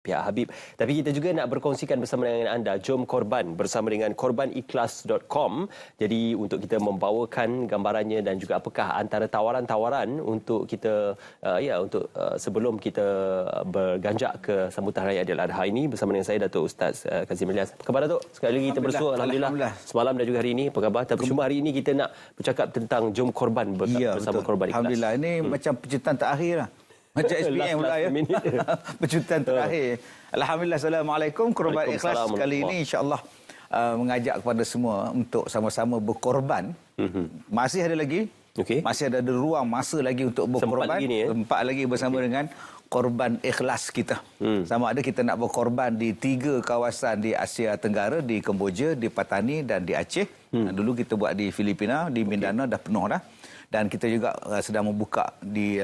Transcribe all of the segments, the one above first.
pihak Habib. Tapi kita juga nak berkongsikan bersama dengan anda, jom korban bersama dengan korbanikhlas.com. Jadi untuk kita membawakan gambarannya dan juga apakah antara tawaran-tawaran untuk kita sebelum kita berganjak ke sambutan Raya Aidil Adha ini bersama dengan saya Datuk Ustaz Kazim Ilyas. Apa khabar Datuk? Sekali lagi kita bersua alhamdulillah. Semalam dan juga hari ini apa khabar? Tapi cuma hari ini kita nak bercakap tentang jom korban bersama Korban Ikhlas. Alhamdulillah, ini macam penceritaan terakhir lah. Macam SPM pula ya. Penceritaan terakhir. Alhamdulillah, Assalamualaikum. Korban Ikhlas kali ini insya-Allah mengajak kepada semua untuk sama-sama berkorban. Masih ada lagi. Masih ada ruang masa lagi untuk berkorban. Sempat lagi bersama dengan Korban Ikhlas kita. Sama ada kita nak berkorban di 3 kawasan di Asia Tenggara, di Kemboja, di Patani dan di Aceh. Dulu kita buat di Filipina, di Mindanao dah penuh dah. Dan kita juga sedang membuka di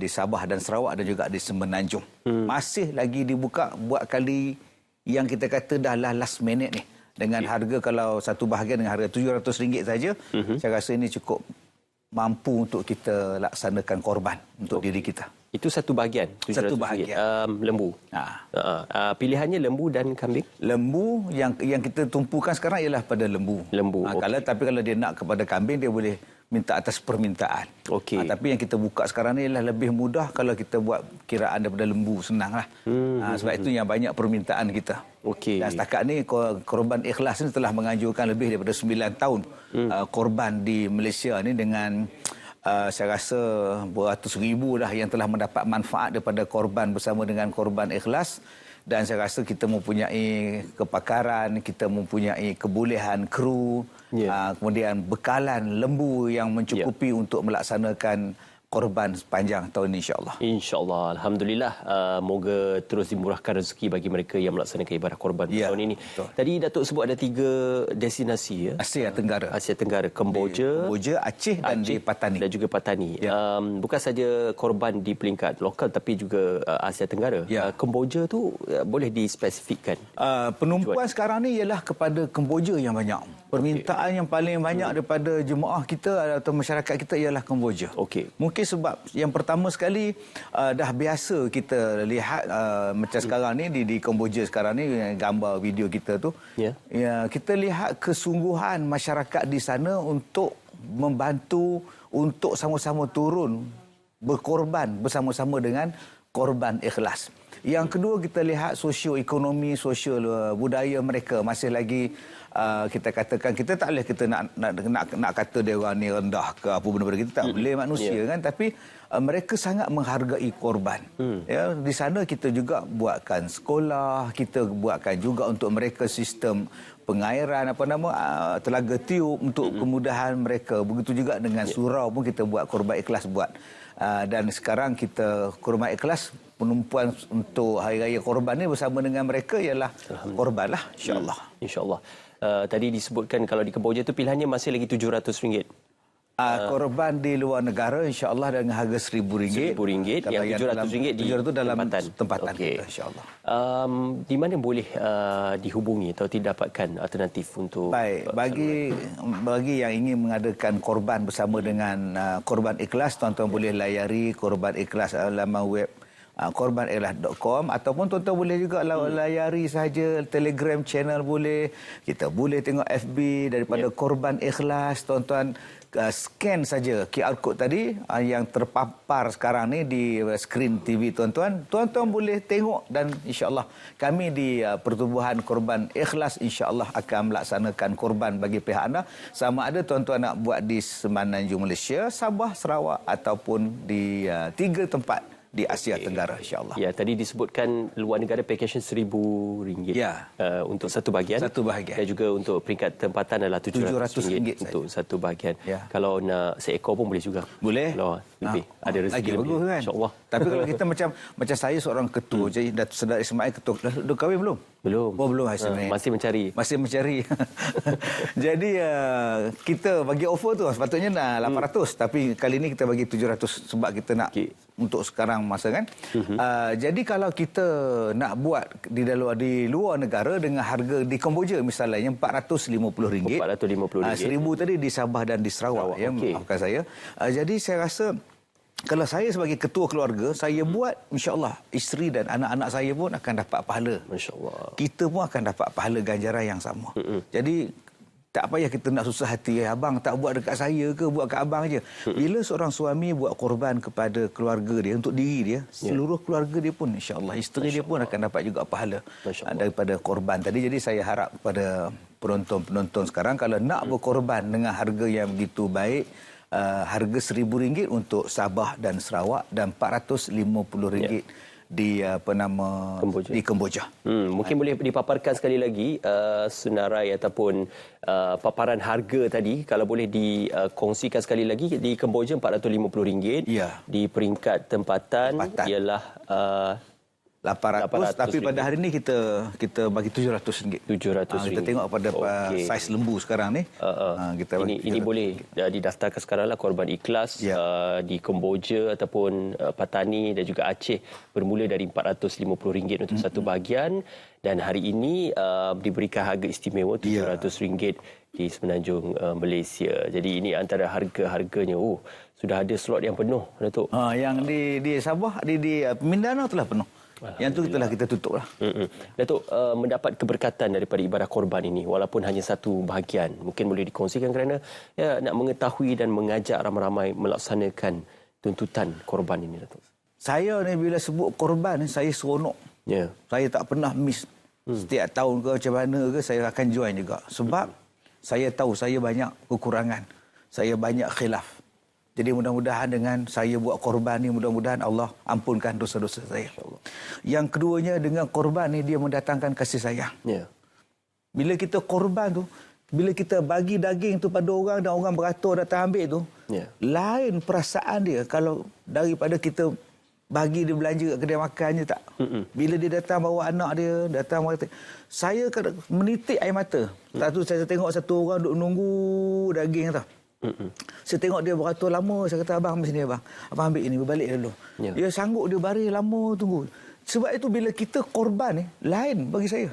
Sabah dan Sarawak dan juga di Semenanjung. Masih lagi dibuka buat kali yang kita kata dah last minute ni. Dengan harga, kalau satu bahagian dengan harga RM700 saja, saya rasa ini cukup mampu untuk kita laksanakan korban untuk diri kita. Itu satu bahagian. Satu bahagian. Lembu. Pilihannya lembu dan kambing? Lembu yang kita tumpukan sekarang ialah pada lembu. Tapi kalau dia nak kepada kambing, dia boleh minta atas permintaan. Tapi yang kita buka sekarang ni ialah lebih mudah kalau kita buat kiraan daripada lembu, senanglah. Sebab itu yang banyak permintaan kita. Dan setakat ni Korban Ikhlas ni telah menganjurkan lebih daripada 9 tahun korban di Malaysia ni dengan saya rasa beratus ribu dah yang telah mendapat manfaat daripada korban bersama dengan Korban Ikhlas. Dan saya rasa kita mempunyai kepakaran, kita mempunyai kebolehan kru, kemudian bekalan lembu yang mencukupi untuk melaksanakan korban sepanjang tahun ini insya-Allah. Insya-Allah, alhamdulillah. Moga terus dimurahkan rezeki bagi mereka yang melaksanakan ibadah korban tahun ini. Betul. Tadi Datuk sebut ada 3 destinasi Asia Tenggara. Asia Tenggara, Kemboja, Aceh dan di Patani. Dan juga Patani. Bukan saja korban di peringkat lokal tapi juga Asia Tenggara. Kemboja tu boleh dispesifikkan. Penumpuan sekarang ni ialah kepada Kemboja yang banyak. Permintaan yang paling banyak daripada jemaah kita atau masyarakat kita ialah Kemboja. Mungkin sebab yang pertama sekali dah biasa kita lihat macam sekarang ni di Kemboja sekarang ni, gambar video kita tu, kita lihat kesungguhan masyarakat di sana untuk membantu, untuk sama-sama turun berkorban bersama-sama dengan Korban Ikhlas. Yang kedua, kita lihat sosioekonomi, sosial budaya mereka masih lagi kita katakan, kita tak boleh kita nak kata dia orang ni rendah ke apa benda-benda, kita tak boleh, manusia kan, tapi mereka sangat menghargai korban. Di sana kita juga buatkan sekolah, kita buatkan juga untuk mereka sistem pengairan telaga tiup untuk kemudahan mereka. Begitu juga dengan surau pun kita buat, Korban Ikhlas buat. Dan sekarang kita Korban Ikhlas penumpuan untuk Hari Raya Korban ni bersama dengan mereka ialah korbanlah insya-Allah. Insya-Allah. Tadi disebutkan kalau di Kemboja tu pilihannya masih lagi RM700. Korban di luar negara insya-Allah dengan harga RM1,000. RM1,000, yang RM700 di dalam tempatan kita insya-Allah. Di mana boleh dihubungi atau didapatkan alternatif untuk bagi yang ingin mengadakan korban bersama dengan Korban Ikhlas, tuan-tuan boleh layari Korban Ikhlas laman web korbanikhlas.com, ataupun tuan-tuan boleh juga layari saja Telegram channel boleh. Kita boleh tengok FB daripada Korban Ikhlas. Tuan-tuan scan saja QR code tadi yang terpapar sekarang ni di skrin TV tuan-tuan. Tuan-tuan boleh tengok, dan insya-Allah kami di Pertubuhan Korban Ikhlas insya-Allah akan melaksanakan korban bagi pihak anda, sama ada tuan-tuan nak buat di Semenanjung Malaysia, Sabah, Sarawak ataupun di 3 tempat di Asia Tenggara insya-Allah. Tadi disebutkan luar negara pakej RM1,000 untuk satu bahagian. Dan juga untuk peringkat tempatan adalah RM700 untuk satu bahagian. Kalau nak seekor pun boleh juga. Boleh. Kalau lebih ada rezeki lagi lebih bagus kan. Insya-Allah. Tapi kalau kita macam saya seorang ketua, jadi Datuk Sedar Ismail ketua, dah kahwin belum? Belum. Belum. Masih mencari. Jadi kita bagi offer tu sepatutnya dah 800, tapi kali ni kita bagi 700 sebab kita nak untuk sekarang masa kan. Jadi kalau kita nak buat di luar negara dengan harga di Kemboja misalnya RM450. RM450. RM1,000 tadi di Sabah dan di Sarawak. Maafkan saya. Jadi saya rasa kalau saya sebagai ketua keluarga, saya buat, insya-Allah isteri dan anak-anak saya pun akan dapat pahala. Masya-Allah. Kita pun akan dapat pahala ganjaran yang sama. Jadi tak payah kita nak susah hati, abang tak buat dekat saya ke, buat kat abang aja. Bila seorang suami buat korban kepada keluarga dia, untuk diri dia, seluruh keluarga dia pun, insya-Allah isteri dia pun akan dapat juga pahala daripada korban tadi. Jadi saya harap kepada penonton-penonton sekarang, kalau nak berkorban dengan harga yang begitu baik, harga RM1,000 untuk Sabah dan Sarawak dan RM450 di Kemboja. di Kemboja. Mungkin boleh dipaparkan sekali lagi senarai ataupun paparan harga tadi, kalau boleh dikongsikan sekali lagi. Di Kemboja RM450. Ya. Di peringkat tempatan ialah 800, tapi pada hari ini kita bagi RM700. RM700. Kita tengok pada saiz lembu sekarang ni. Kita ini boleh didaftarkan sekaranglah korban ikhlas di Kemboja ataupun Patani dan juga Aceh, bermula dari RM450 untuk satu bahagian, dan hari ini diberikan harga istimewa RM700 di Semenanjung Malaysia. Jadi ini antara harga-harganya. Sudah ada slot yang penuh, Datuk. Yang di Sabah, di Mindanao telah penuh. Yang tu kita tutup lah. Datuk, mendapat keberkatan daripada ibadah korban ini, walaupun hanya satu bahagian, mungkin boleh dikongsikan kerana nak mengetahui dan mengajak ramai-ramai melaksanakan tuntutan korban ini, Datuk. Saya ni bila sebut korban ni, saya seronok. Saya tak pernah miss. Setiap tahun ke macam mana ke, saya akan join juga. Sebab saya tahu saya banyak kekurangan. Saya banyak khilaf. Jadi mudah-mudahan dengan saya buat korban ni, mudah-mudahan Allah ampunkan dosa-dosa saya. Yang keduanya, dengan korban ni dia mendatangkan kasih sayang. Bila kita korban tu, bila kita bagi daging tu pada orang dan orang beratur datang ambil tu, lain perasaan dia kalau daripada kita bagi dia belanja kat kedai makan je tak. Bila dia datang bawa anak dia, datang bawa, saya menitik air mata. Tak tu saya tengok satu orang duk menunggu daging tau. Saya tengok dia beratur lama. Saya kata, abang ambil sini abang. Abang ambil ini, berbalik dulu. Dia sanggup, dia baris lama tunggu. Sebab itu bila kita korban ni, lain bagi saya.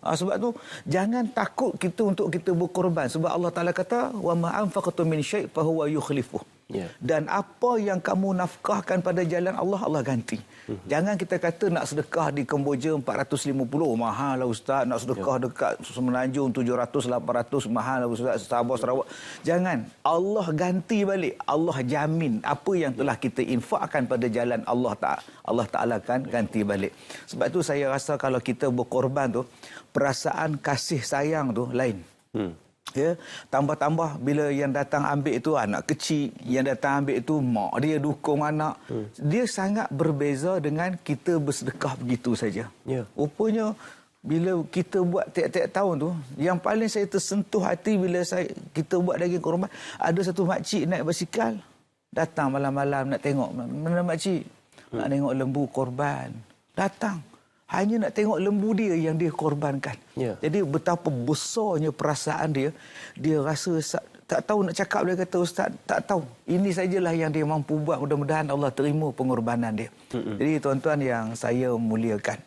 Sebab tu jangan takut kita untuk kita berkorban. Sebab Allah Ta'ala kata, wa ma anfaqtum min syai' fa huwa yukhlifuh. Dan apa yang kamu nafkahkan pada jalan Allah, Allah ganti. Jangan kita kata nak sedekah di Kemboja 450, mahal lah ustaz. Nak sedekah dekat Semenanjung 700, 800, mahal lah ustaz. Sabah, Sarawak. Jangan. Allah ganti balik. Allah jamin apa yang telah kita infakkan pada jalan Allah Ta'ala kan ganti balik. Sebab tu saya rasa kalau kita berkorban tu, perasaan kasih sayang tu lain. Tambah-tambah bila yang datang ambil itu anak kecil, yang datang ambil itu mak dia dukung anak. Dia sangat berbeza dengan kita bersedekah begitu saja. Rupanya bila kita buat tiap-tiap tahun tu, yang paling saya tersentuh hati bila kita buat daging korban, ada satu makcik naik basikal, datang malam-malam nak tengok. Mana makcik? Nak tengok lembu korban. Datang. Hanya nak tengok lembu dia yang dia korbankan. Jadi betapa besarnya perasaan dia. Dia rasa tak tahu nak cakap. Dia kata, ustaz, tak tahu. Ini sajalah yang dia mampu buat. Mudah-mudahan Allah terima pengorbanan dia. Jadi tuan-tuan yang saya muliakan,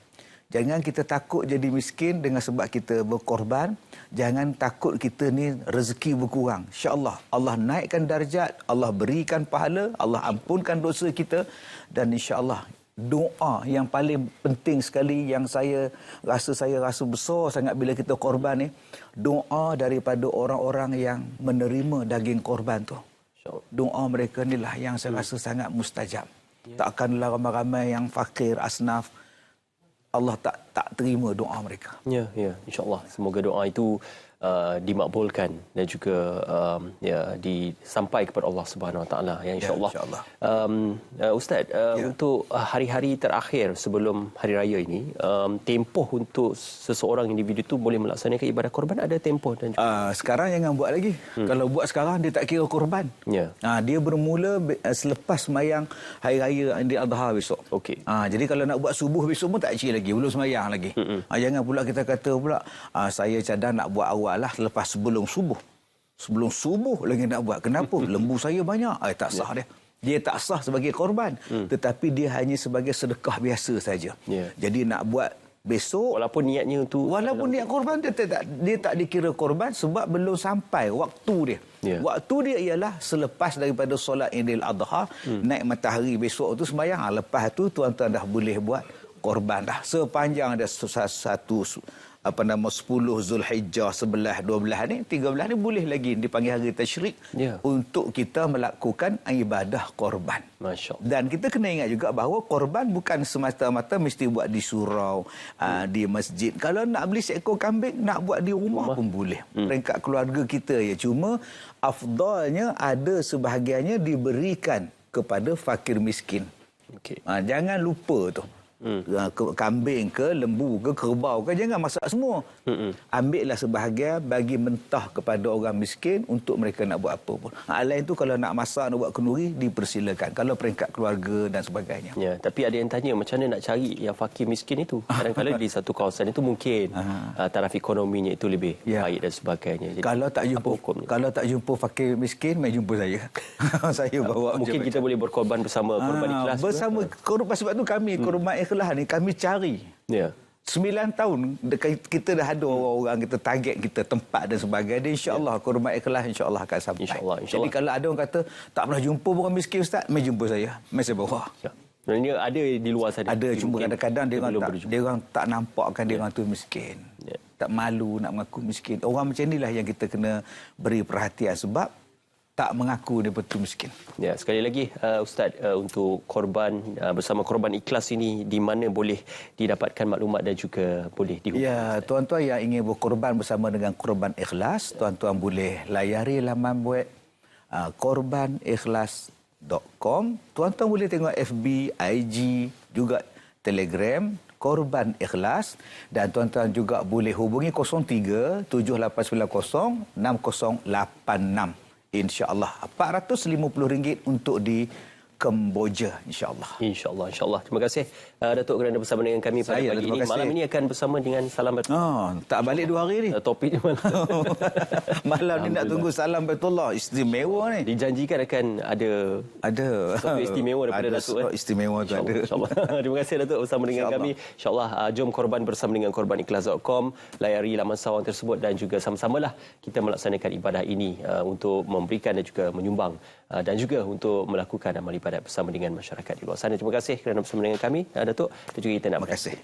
jangan kita takut jadi miskin dengan sebab kita berkorban. Jangan takut kita ni rezeki berkurang. InsyaAllah Allah naikkan darjat, Allah berikan pahala, Allah ampunkan dosa kita. Dan insyaAllah doa yang paling penting sekali yang saya rasa besar sangat bila kita korban ni, doa daripada orang-orang yang menerima daging korban tu. Doa mereka inilah yang saya rasa sangat mustajab. Takkanlah ramai-ramai yang fakir, asnaf, Allah tak terima doa mereka. InsyaAllah semoga doa itu dimakbulkan dan juga disampai kepada Allah Subhanahu Wa Taala, insya-Allah. Ustaz, untuk hari-hari terakhir sebelum hari raya ini, tempoh untuk seseorang individu itu boleh melaksanakan ibadah korban, ada tempoh dan sekarang jangan buat lagi. Kalau buat sekarang dia tak kira korban. Dia bermula selepas sembahyang hari raya Aidil Adha besok. Jadi kalau nak buat subuh besok pun tak kira lagi, belum sembahyang lagi. Jangan pula kita kata pula saya cadang nak buat awal lah lepas sebelum subuh. Sebelum subuh lagi nak buat. Kenapa? Lembu saya banyak. Tak sah dia. Dia tak sah sebagai korban. Tetapi dia hanya sebagai sedekah biasa saja. Jadi nak buat besok, walaupun niatnya untuk, walaupun niat korban, dia tak dikira korban sebab belum sampai waktu dia. Waktu dia ialah selepas daripada solat Idul Adha, naik matahari besok tu sembahyang. Lepas tu tuan-tuan dah boleh buat korban dah. Sepanjang ada satu 10 Zulhijjah, 11, 12 ni, 13 ni boleh lagi dipanggil hari tasyrik untuk kita melakukan ibadah korban. Masya-Allah. Dan kita kena ingat juga bahawa korban bukan semata-mata mesti buat di surau, di masjid. Kalau nak beli seekor kambing, nak buat di rumah pun boleh. Peringkat keluarga kita ya. Cuma afdalnya ada sebahagiannya diberikan kepada fakir miskin. Jangan lupa tu. Kambing ke, lembu ke, kerbau ke, jangan masak semua. Ambillah sebahagian, bagi mentah kepada orang miskin untuk mereka nak buat apa pun. Lain tu kalau nak masak, nak buat kenduri, dipersilakan. Kalau peringkat keluarga dan sebagainya. Ya, tapi ada yang tanya macam mana nak cari yang fakir miskin itu. Kadang-kadang di satu kawasan itu mungkin taraf ekonominya itu lebih baik dan sebagainya. Jadi, kalau tak jumpa fakir miskin, mai jumpa saya. Saya bawa. Mungkin kita boleh berkorban bersama korban ikhlas. Bersama korban, sebab tu kami korban ikhlas ni kami cari. 9 tahun kita dah ada orang-orang kita target kita tempat dan sebagainya. InsyaAllah korban ikhlas insyaAllah akan sampai. InsyaAllah. Jadi kalau ada orang kata tak pernah jumpa orang miskin ustaz, mai jumpa saya. Mai saya bawa. Sebenarnya ada di luar sana. Ada, cuma kadang-kadang dia orang tak nampakkan dia orang tu miskin. Tak malu nak mengaku miskin. Orang macam inilah yang kita kena beri perhatian sebab tak mengaku dia betul miskin. Ya, sekali lagi Ustaz, untuk korban bersama korban ikhlas ini di mana boleh didapatkan maklumat dan juga boleh dihubungi? Ya, tuan-tuan yang ingin berkorban bersama dengan korban ikhlas, tuan-tuan boleh layari laman web korbanikhlas.com. Tuan-tuan boleh tengok FB, IG, juga Telegram Korban Ikhlas, dan tuan-tuan juga boleh hubungi 03 7890 6086. InsyaAllah RM450 untuk di Kemboja, insyaAllah. InsyaAllah. Terima kasih Datuk kerana bersama dengan kami pada pagi ini. Malam ini akan bersama dengan Salam Baitullah. Tak balik 2 hari ni. Topik malam. Malam ni nak tunggu Salam Baitullah. Istimewa ni. Dijanjikan akan ada sesuatu istimewa daripada Datuk. Istimewa tu ada. InsyaAllah. Terima kasih Datuk bersama dengan kami. InsyaAllah jom korban bersama dengan korbanikhlas.com. Layari laman sawang tersebut dan juga sama-samalah kita melaksanakan ibadah ini untuk memberikan dan juga menyumbang dan juga untuk melakukan amal ibadat bersama dengan masyarakat di luar sana. Terima kasih kerana bersama dengan kami, Datuk. Dan juga kita nak terima kasih.